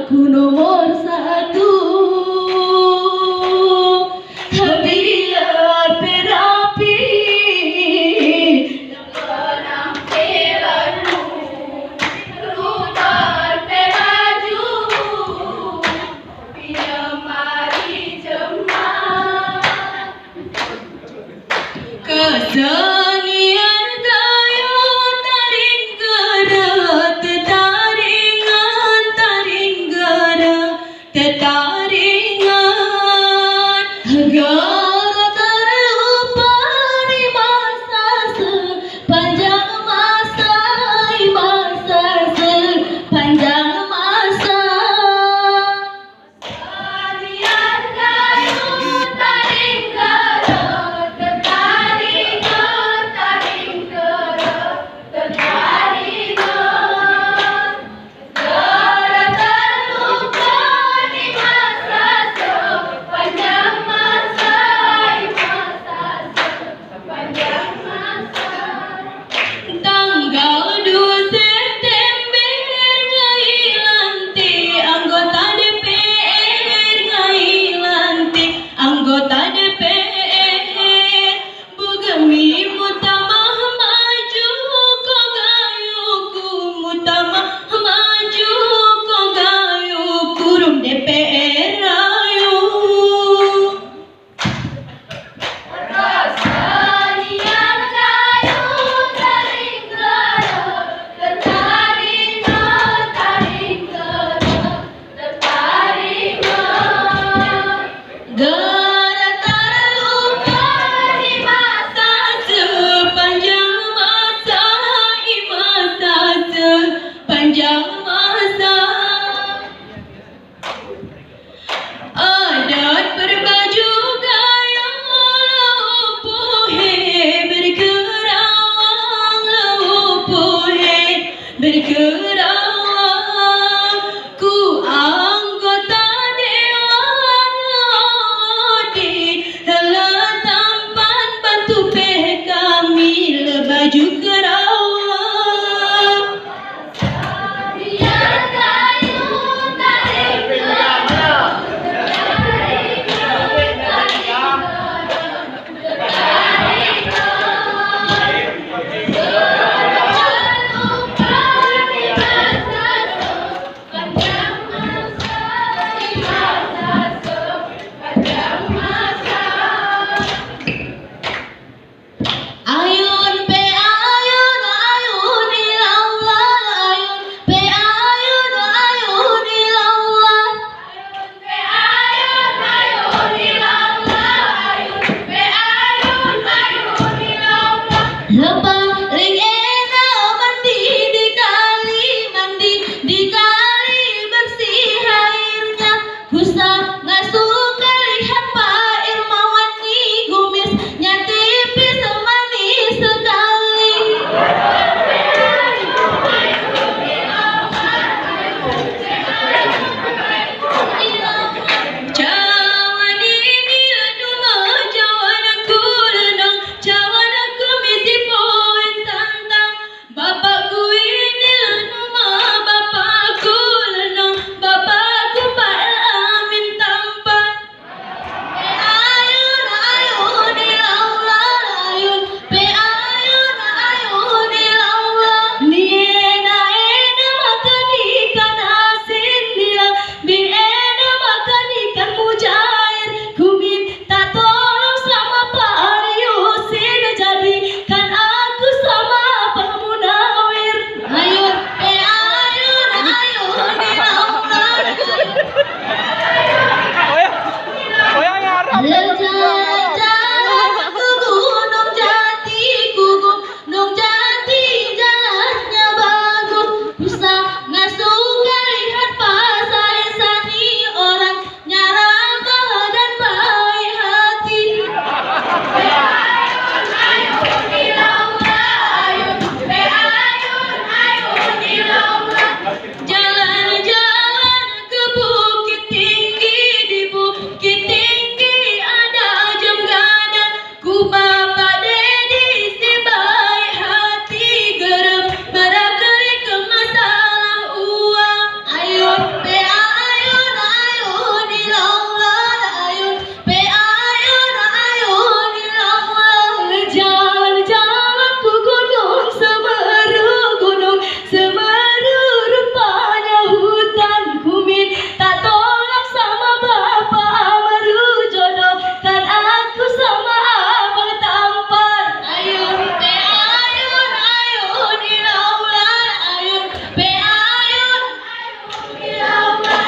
aku nomor satu. Biar berapi tenang pelalu rutan pelaju biar mari cemas kesenian daya taring gerak taringan taring gerak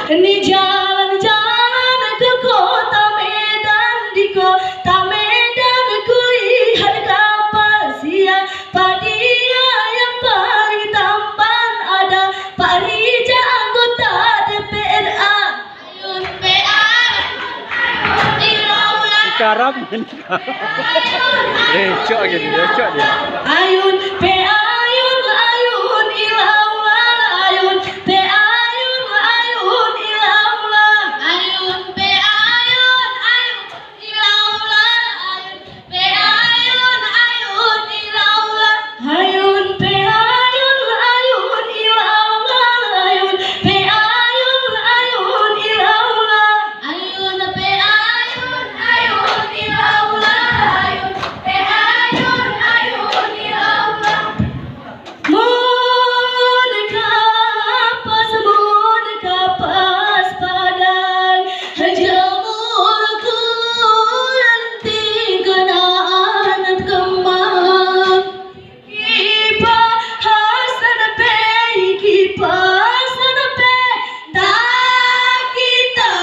Ini jalan-jalan ke kota Medan, di kota Medan ku lihat kapal siang Padia yang paling tampan ada Pak Rija anggota DPRA. Ayun pe ayun ilaulah. Sekarang recok gitu, recok dia. Ayun pe ayun ayun ilaulah, ayun pe ayun ayun ilaulah. Ayun pe ayun ilaulah. Ayun pe ayun ilaulah. Ayun pe ayun ayun ilaulah, ayun pe ayun ayun ilaulah. Ayun pe ayun ilaulah. Ayun pe ayun ilaulah. Mun kapas padang jamurku nanti kenaan kembang kipas hasan pe kipas pe tak kita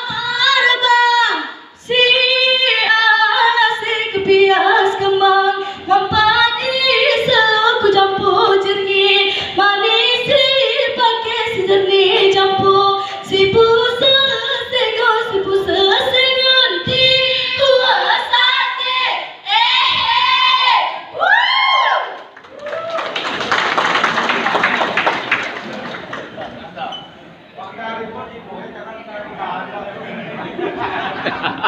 marbang si asik pias kembang mempadi seluk campur jernih manis si pakai si jernih campur si pusa sengo si pusa sengonti huasate woo.